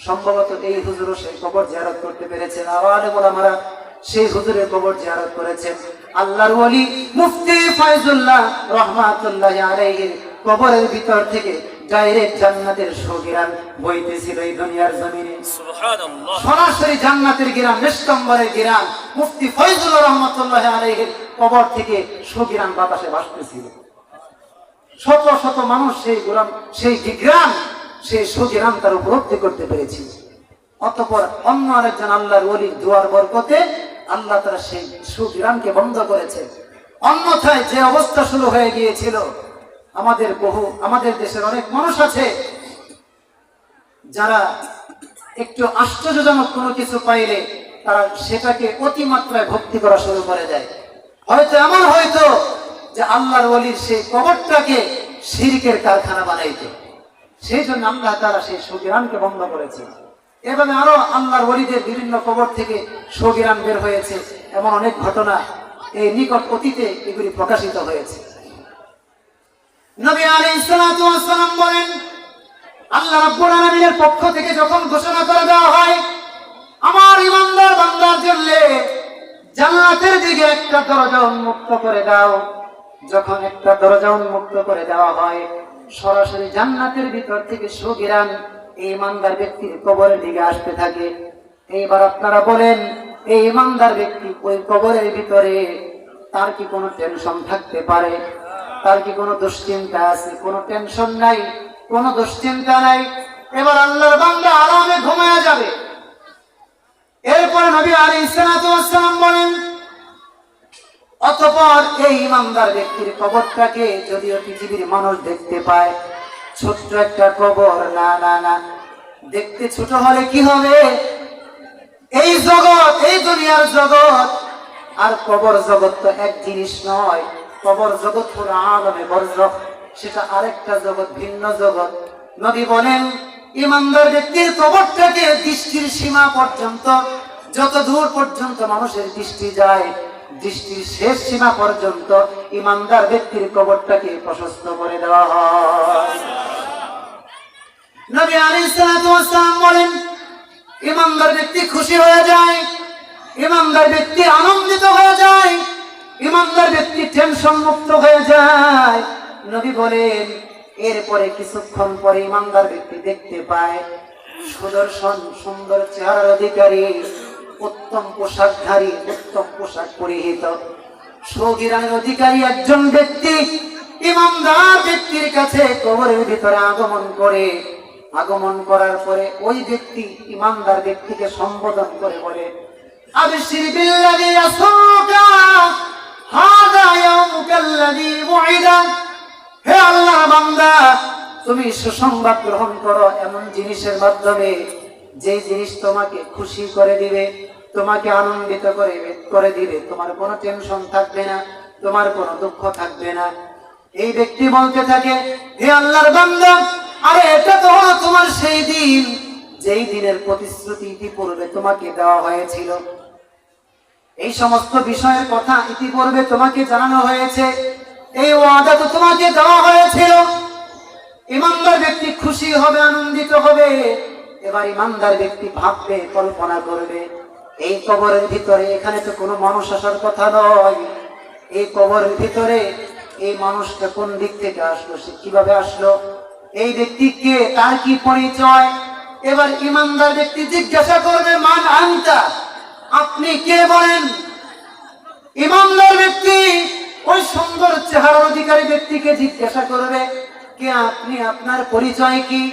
A: সম্ভবত এই হুজুরও সেই কবর জিয়ারত করতে পেরেছেন, আওয়ালে ওলামারা সেই হুজুরের কবর জিয়ারত করেছেন। আল্লাহর ওলি মুফতি ফয়জুল্লাহ রহমাতুল্লাহি আলাইহির কবরের ভিতর থেকে ডাইরেক্ট জান্নাতের সুঘ্রাণ বইতেছিল এই দুনিয়ার জমিনে। সুবহানাল্লাহ, সরাসরি জান্নাতের ঘ্রাণ, নিস্তম্বরের ঘ্রাণ মুফতি ফয়জুল্লাহ রহমাতুল্লাহি আলাইহির কবর থেকে সুঘ্রাণ বাতাসে ভাসতেছিল। শত শত মানুষ সেই ঘ্রাণ, সেই সুঘ্রাণ তার উপলব্ধি করতে পেরেছিল। অতঃপর অন্য আরেকজন আল্লাহর ওলির দুয়ার বরকতে আল্লাহ তারা সেই সুঘ্রাণকে বন্ধ করেছে। অন্যথায় যে অবস্থা শুরু হয়ে গিয়েছিল, আমাদের দেশের অনেক মানুষ আছে যারা একটু আশ্চর্যজনক কোনো কিছু পাইলে তারা সেটাকে অতিমাত্রায় ভক্তি করা শুরু করে দেয়। হয়তো এমন হয়তো যে আল্লাহর ওলির সেই কবরটাকে শিরকের কারখানা বানাইতে, সেই জন্য আল্লাহ তাআলা সেই সুঘ্রাণকে বন্ধ করেছে। এভাবে আরো আল্লাহর ওলিদের বিভিন্ন কবর থেকে সুঘ্রাণ বের হয়েছে, এমন অনেক ঘটনা এই নিকট অতীতে এগুলি প্রকাশিত হয়েছে। নবী আলাইহিস সালাতু ওয়াস সালাম বলেন, আল্লাহ রাব্বুল আলামিনের পক্ষ থেকে যখন ঘোষণা করে দেওয়া হয়, আমার ঈমানদার বান্দার জন্য জান্নাতের দিকে একটা দরজা উন্মুক্ত করে দাও, যখন একটা দরজা উন্মুক্ত করে দেওয়া হয়, সরাসরি জান্নাতের ভিতর থেকে সুঘ্রাণ এই ঈমানদার ব্যক্তির কবরের দিকে আসতে থাকে। এইবার আপনারা বলেন, এই ঈমানদার ব্যক্তি ওই কবরের ভিতরে তার কি কোনো টেনশন থাকতে পারে? তার কি কোনো দুশ্চিন্তা আছে? কোনো টেনশন নাই, কোনো দুশ্চিন্তা নাই। এবার আল্লাহর বান্দা আরামে ঘুমায়া যাবে। এরপর নবী আলাইহিস সালাতু ওয়াস সালাম বলেন, অতঃপর এই ঈমানদার ব্যক্তির কবরটাকে যদিও পৃথিবীর মানুষ দেখতে পায়, ছোট্ট একটা কবর, না না না, দেখতে ছোট হলে কি হবে? এই জগৎ, এই দুনিয়ার জগৎ আর কবর জগৎ তো এক জিনিস নয়। কবর জগৎ পুরো আলমে বরজখ, সেটা আরেকটা জগৎ, ভিন্ন জগৎ। নবী বলেন, ঈমানদার ব্যক্তির কবরটাকে দৃষ্টির সীমা পর্যন্ত, যত দূর পর্যন্ত মানুষের দৃষ্টি যায়, দৃষ্টির শেষ সীমা পর্যন্ত ঈমানদার ব্যক্তির কবরটাকে প্রশস্ত করে দেওয়া হয়। নবী আলাইহিস সালাতু ওয়াস সালাম বলেন, ঈমানদার ব্যক্তি খুশি হয়ে যায়, ঈমানদার ব্যক্তি আনন্দিত হয়ে যায়, ঈমানদার ব্যক্তি টেনশন মুক্ত হয়ে যায়। নবী বলেন, এরপরে কিছুক্ষণ পরে ঈমানদার ব্যক্তি দেখতে পায় সুদর্শন সুন্দর চেহারার অধিকারী, উত্তম পোশাকধারী, উত্তম পোশাক পরিহিত, সুঘ্রাণের অধিকারী একজন ব্যক্তি ঈমানদার ব্যক্তির কাছে কবরের ভিতরে আগমন করে আগমন করার পরে ওই ব্যক্তি ইমানদার ব্যক্তিকে সম্বোধন করে বলে, আবশির বিল্লাযী ইয়াসুকা হাযা ইয়াউমুকাল্লাযী বুইদা। হে আল্লাহর বান্দা, তুমি সুসংবাদ গ্রহণ করো এমন জিনিসের মাধ্যমে যে জিনিস তোমাকে খুশি করে দিবে, তোমাকে আনন্দিত করে দিবে, তোমার কোনো টেনশন থাকবে না, তোমার কোনো দুঃখ থাকবে না। এই ব্যক্তি বলতে থাকে, হে আল্লাহর বান্দা, আরে এটা তো হলো তোমার সেই দিন যেই দিনের প্রতিশ্রুতি ইতিপূর্বে তোমাকে দেওয়া হয়েছিল। এই সমস্ত বিষয়ের কথা ইতিপূর্বে তোমাকে জানানো হয়েছে, এই ওয়াদা তো তোমাকে দেওয়া হয়েছিল। ইমানদার ব্যক্তি খুশি হবে, আনন্দিত হবে। এবার ইমানদার ব্যক্তি ভাববে, কল্পনা করবে, এই কবরের ভিতরে এখানে তো কোনো মানুষ আসার কথা নয়। এই কবরের ভিতরে এই মানুষটা কোন দিক থেকে আসলো, সে কিভাবে আসলো, এই ব্যক্তি কে, তার কি পরিচয়। এবার ইমানদার ব্যক্তি জিজ্ঞাসা করবে, মান আনতা, আপনি কে বলেন। ইমানদার ব্যক্তি ওই সুন্দর চেহারার অধিকারী ব্যক্তিকে জিজ্ঞাসা করবে, কে আপনি, আপনার পরিচয় কি।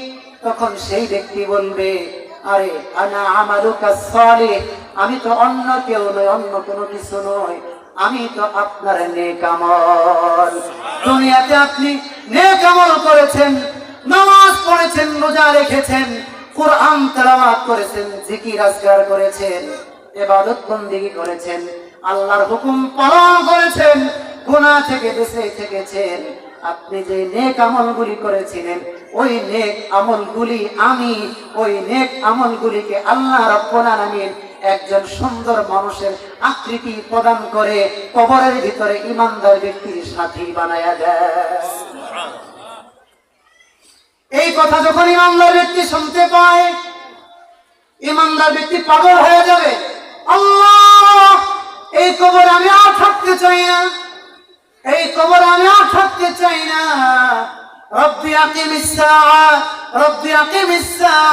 A: তখন সেই ব্যক্তি বলবে, আরে আনা আমালুকা সালিহ, আমি তো অন্য কেউ নই, অন্য কোনো কিছু নয়, আমি তো আপনার নেক আমল। দুনিয়াতে আপনি নেক আমল করেছেন, নামাজ পড়েছেন, রোজা রেখেছেন, কোরআন তেলাওয়াত করেছেন, জিকির আজকার করেছেন, ইবাদত বন্দেগী করেছেন, আল্লাহর হুকুম পালন করেছেন, গুনাহ থেকে বেঁচে থেকেছেন। আপনি যে নেক আমলগুলি করেছিলেন, ওই নেক আমলগুলি আমি, ওই নেক আমলগুলিকে আল্লাহ রাব্বুল আলামিন একজন সুন্দর মানুষের আকৃতি প্রদান করে কবরের ভিতরে ইমানদার ব্যক্তির সাথী বানায়া দেয়। এই কথা যখন ইমানদার ব্যক্তি শুনতে পায়, ইমানদার ব্যক্তি পাগল হয়ে যাবে। আল্লাহ, এই কবরে আমি আর থাকতে চাই না, এই কবরে আমি আর থাকতে চাই না। রব্বি আকিমিস সাআ, রব্বি আকিমিস সাআ।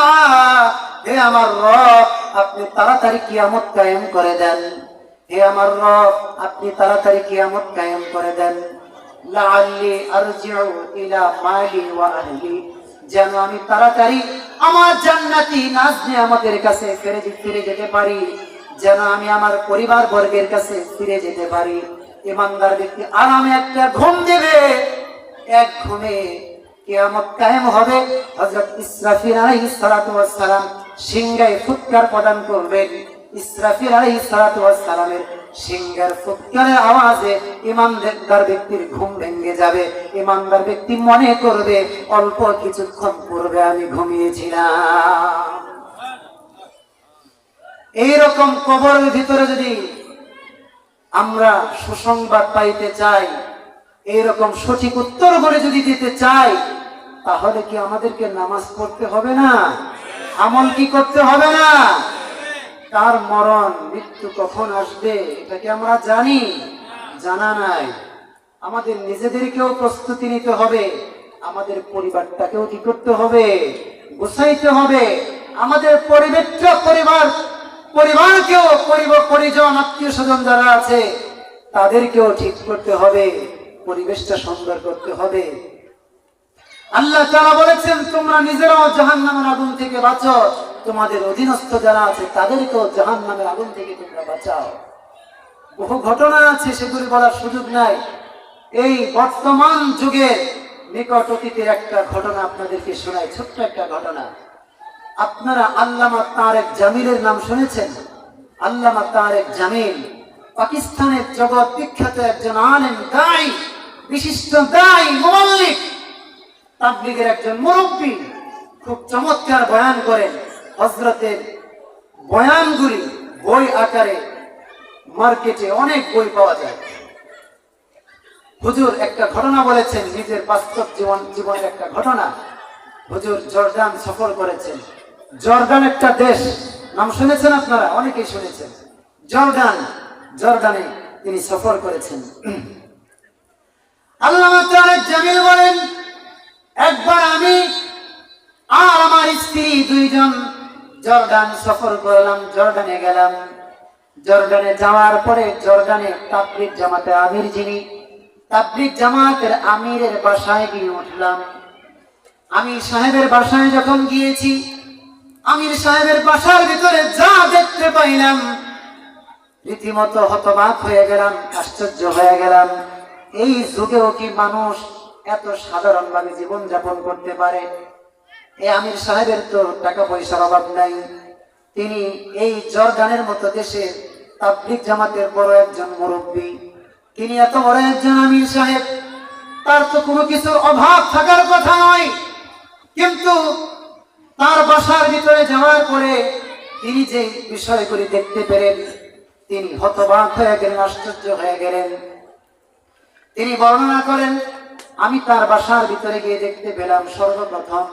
A: হে আমার রব, আপনি তাড়াতাড়ি কিয়ামত কায়েম করে দেন। হে আমার রব, আপনি তাড়াতাড়ি কিয়ামত কায়েম করে দেন। লাআল্লি আরজিউ ইলা মালি ওয়া আহলি, যেন আমি তাড়াতাড়ি আমার জান্নাতি নাজ নিয়ামতের কাছে ফিরে যেতে পারি, যেন আমি আমার পরিবার বর্গের কাছে ফিরে যেতে পারি। ইমানদার ব্যক্তি আরামে একটা ঘুম দেবে, এক ঘুমে কিয়ামত কায়েম হবে। হযরত ইসরাফিল আলাইহিস সালাতু ওয়াস সালাম সিংহায় ফুৎকার প্রদান করবেন। ইসরাফিল আলাইহিস সালাতু ওয়াস সালামের সিংহার ফুৎকারের আওয়াজে ইমানদার ব্যক্তির ঘুম ভেঙে যাবে। ইমানদার ব্যক্তি মনে করবে, অল্প কিছুক্ষণ পূর্বে আমি ঘুমিয়েছিলাম। এইরকম কবরের ভিতরে যদি আমরা সুসংবাদ পাইতে চাই, এইরকম সঠিক উত্তর করে যদি দিতে চাই, তাহলে কি আমাদেরকে নামাজ পড়তে হবে না? আমল কি করতে হবে না? তার মরণ, মৃত্যু কখন আসবে এটা কি আমরা জানি? জানা নাই। আমাদের নিজেদেরকেও প্রস্তুতি নিতে হবে, আমাদের পরিবারটাকেও কি করতে হবে? গোছাইতে হবে। আমাদের পরিবারকেও, পরিজন, আত্মীয় স্বজন যারা আছে তাদেরকেও ঠিক করতে হবে, পরিবেশটা সুন্দর করতে হবে। আল্লাহ তাআলা বলেছেন, তোমরা নিজেরাও জাহান্নামের আগুন থেকে বাঁচো, তোমাদের অধীনস্থ যারা আছে তাদেরকেও জাহান্নামের আগুন থেকে তোমরা বাঁচাও। বহু ঘটনা আছে, সেগুলি বলার সুযোগ নাই। এই বর্তমান যুগের নিকট অতীতের একটা ঘটনা আপনাদেরকে শোনাই, ছোট্ট একটা ঘটনা। আপনারা আল্লামা তারেক জামিলের নাম শুনেছেন? আল্লামা তারেক জামিল পাকিস্তানের জগৎ বিখ্যাত একজন আলেম, দাঈ, বিশিষ্ট দাঈ, মুবাল্লিগ, তাবলীগের একজন মুরব্বী। খুব চমৎকার বয়ান করেন। হযরতের বয়ানগুলি বই আকারে মার্কেটে অনেক বই পাওয়া যায়। হুজুর একটা ঘটনা বলেছেন, নিজের বাস্তব জীবনের একটা ঘটনা। হুজুর জর্ডান সফর করেছেন। জর্ডান একটা দেশ, নাম শুনেছেন আপনারা? অনেকেই শুনেছেন। জর্ডানে তিনি সফর করেছেন। আল্লামা তারেক জামিল বলেন, একবার আমি আর আমার স্ত্রী দুইজন জর্ডান সফর করলাম, জর্ডানে গেলাম। জর্ডানে যাওয়ার পরে জর্ডানে তাবলীগ জামাতের আমির যিনি, তাবলীগ জামাতের আমিরের বাসায় গিয়ে উঠলাম। আমির সাহেবের বাসায় যখন গিয়েছি, আমির সাহেবের বাসার ভিতরে যা দেখতে পাইলাম, রীতিমতো হতবাক হয়ে গেলাম, আশ্চর্য হয়ে গেলাম। এই যুগেও কি মানুষ এত সাধারণ ভাবে জীবন যাপন করতে পারে? এই আমির সাহেবের তো টাকা পয়সার অভাব নাই, তিনি এই জর্ডানের মতো দেশে তাবলীগ জামাতের বড় একজন মুরব্বী, তিনি এত বড় একজন আমির সাহেব, তার তো কোনো কিছুর অভাব থাকার কথা নয়। কিন্তু তার বাসার ভিতরে যাওয়ার পরে তিনি যে বিষয়গুলি দেখতে পেলেন, তিনি হতবাক হয়ে গেলেন, আশ্চর্য হয়ে গেলেন। তিনি বর্ণনা করেন, আমি তার বাসার ভিতরে গিয়ে দেখতে পেলাম সর্বপ্রথম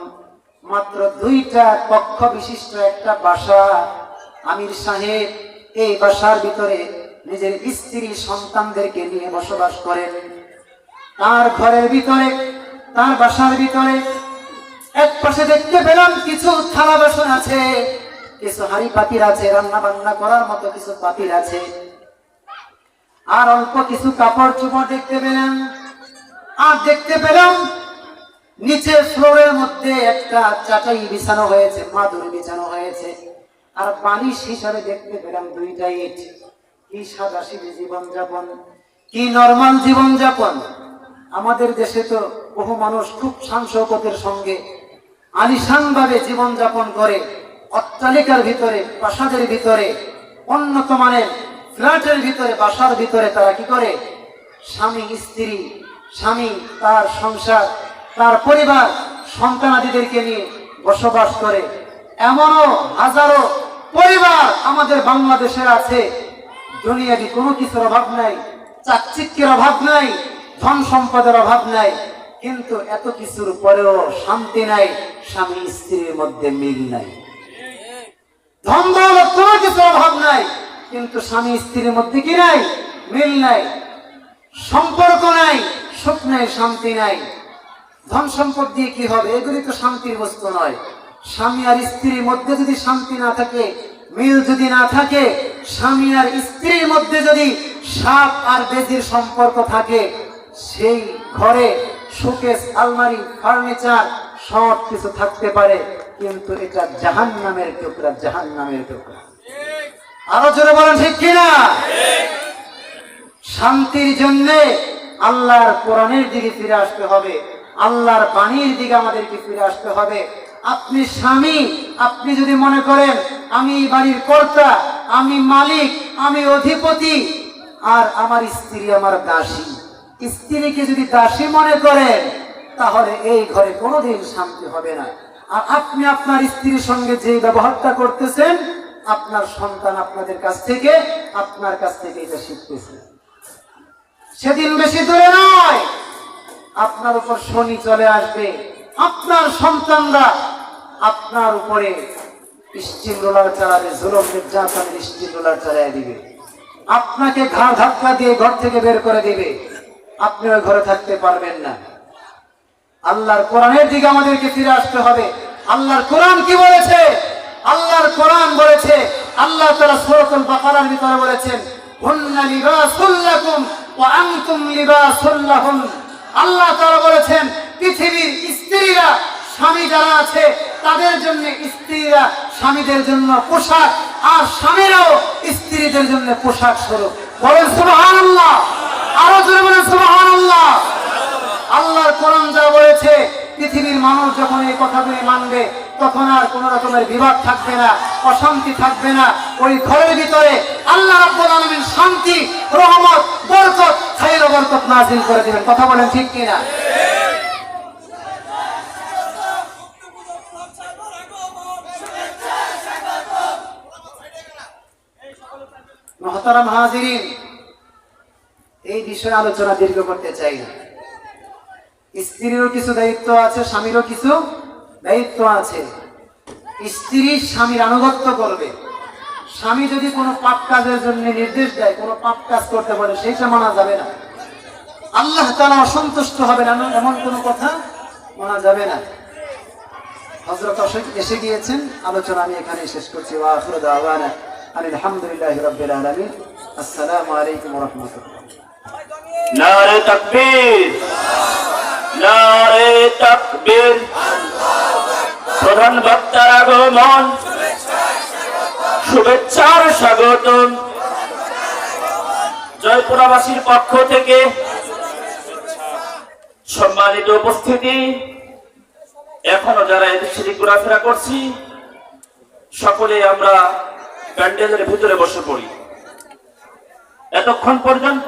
A: মাত্র 2টা কক্ষ বিশিষ্ট একটা বাসা। আমির সাহেব এই বাসার ভিতরে নিজের স্ত্রী সন্তানদেরকে নিয়ে বসবাস করেন। তার ঘরের ভিতরে, তার বাসার ভিতরে এক পাশে দেখতে পেলাম কিছু থালা বাসন আছে, কিছু হাঁড়ি পাতিল আছে, রান্না বান্না করার মতো কিছু পাতিল আছে, আর অল্প কিছু কাপড় চোপড় দেখতে পেলাম। আর দেখতে পেলাম নিচে ফ্লোরের মধ্যে একটা চাটাই বিছানো হয়েছে, মাদুর বিছানো হয়েছে, আর বালিশ হিসাবে দেখতে পেলাম 2টা ইট। কি সাদাসিধে জীবনযাপন, কি নরমাল জীবনযাপন! আমাদের দেশে তো বহু মানুষ খুব শান শৌকতের সঙ্গে আলিশান ভাবে জীবনযাপন করে, অট্টালিকার ভিতরে, প্রাসাদের ভিতরে, উন্নত মানের ফ্ল্যাটের ভিতরে, বাসার ভিতরে তারা কি করে? স্বামী স্ত্রী, স্বামী তার সংসার, তার পরিবার, সন্তানাদিদেরকে নিয়ে বসবাস করে। এমনও হাজারো পরিবার আমাদের বাংলাদেশের আছে, দুনিয়াবি কোনো কিছুর অভাব নাই, চাকচিক্যের অভাব নাই, ধন সম্পদের অভাব নাই, কিন্তু এত কিছুর পরেও শান্তি নাই, স্বামী স্ত্রীর মধ্যে মিল নাই। ধন দৌলত কোনো কিছুর অভাব নাই, কিন্তু স্বামী স্ত্রীর মধ্যে কি নাই? মিল নাই, সম্পর্ক নাই, সুখ নাই, শান্তি নাই। ধন সম্পদ দিয়ে কি হবে? এগুলি তো শান্তির বস্তু নয়। স্বামী আর স্ত্রীর মধ্যে যদি শান্তি না থাকে, মিল যদি না থাকে, স্বামী আর স্ত্রীর মধ্যে যদি সাপ আর বেজির সম্পর্ক থাকে, সেই ঘরে শোকেস, আলমারি, ফার্নিচার সব কিছু থাকতে পারে, কিন্তু এটা জাহান্নামের টুকরা, জাহান্নামের টুকরা। আরো জোরে বলেন ঠিক কিনা? শান্তির জন্য আল্লাহর কোরআনের দিকে ফিরে আসতে হবে, আল্লাহর বাণীর দিকে আমাদেরকে ফিরে আসতে হবে। আপনি স্বামী, আপনি যদি মনে করেন আমি বাড়ির কর্তা, আমি মালিক, আমি অধিপতি, আর আমার স্ত্রী আমার দাসী, স্ত্রীকে যদি দাসী মনে করেন, তাহলে এই ঘরে কোনোদিন শান্তি হবে না। আর আপনি আপনার স্ত্রীর সঙ্গে যে ব্যবহারটা করতেছেন, আপনার সন্তান আপনাদের কাছ থেকে, আপনার কাছ থেকে এটা শিখতেছে। সেদিন বেশি দূরে নয়, আপনার উপর শনি চলে আসবে, আপনার সন্তানরা আপনার উপরে স্টিম রোলার চালাবে, জুলুম নির্যাতনের স্টিম রোলার চালিয়ে দিবে, আপনাকে ঘাড় ধাক্কা দিয়ে ঘর থেকে বের করে দিবে, আপনি ওই ঘরে থাকতে পারবেন না। আল্লাহর কোরআনের দিকে আমাদেরকে ফিরে আসতে হবে। আল্লাহর কোরআন কি বলেছে? আল্লাহর কোরআন বলেছে, আল্লাহ তাআলা সূরাতুল বাকারার ভিতরে বলেছেন, হুন্না লিবাসুল লাকুম ওয়া আনতুম লিবাসুল লাহুন। আল্লাহ তাআলা বলেছেন, পৃথিবীর স্ত্রীরা, স্বামী যারা আছে তাদের জন্য স্ত্রীরা স্বামীদের জন্য পোশাক, আর স্বামীরাও স্ত্রীদের জন্য পোশাক স্বরূপ। বলেন সুবহানাল্লাহ, আরো জোরে বলেন সুবহানাল্লাহ। আল্লাহর কোরআন যা বলেছে, পৃথিবীর মানুষ যখন এই কথাগুলি মানবে, তখন আর কোন রকমের বিবাদ থাকবে না, অশান্তি থাকবে না। ওই ঘরের ভিতরে আল্লাহ রাব্বুল আলামিন শান্তি, রহমত, বরকত, খায়র বরকত নাযিল করে দিবেন। কথা বলেন ঠিক কিনা? মুহতারাম হাজিরিন, এই বিষয়ে আলোচনা দীর্ঘ করতে চাই না। স্ত্রীরও কিছু দায়িত্ব আছে, স্বামীরও কিছু দায়িত্ব আছে। স্ত্রী স্বামীর আনুগত্য করবে। স্বামী যদি কোনো পাপ কাজের জন্য নির্দেশ দেয়, কোনো পাপ কাজ করতে বলে, সেইটা মানা যাবে না। আল্লাহ তাআলা অসন্তুষ্ট হবে না, এমন কোনো কথা মানা যাবে না। হযরত এসে গিয়েছেন, আলোচনা আমি এখানে শেষ করছি। ওয়া আখিরু দাওয়ানা আলহামদুলিল্লাহি রাব্বিল আলামিন। আসসালামু আলাইকুম ওয়া রাহমাতুল্লাহ।
B: নারে তাকবীর। নারে তাকবীর। প্রধান বক্তার আগমন, শুভেচ্ছার স্বাগতম। জয়পুরাবাসীর পক্ষ থেকে সম্মানিত উপস্থিতি, এখনো যারা এদেশে ঘোরাফেরা করছি, সকলে আমরা প্যান্ডেলের ভিতরে বসে পড়ি। এতক্ষণ পর্যন্ত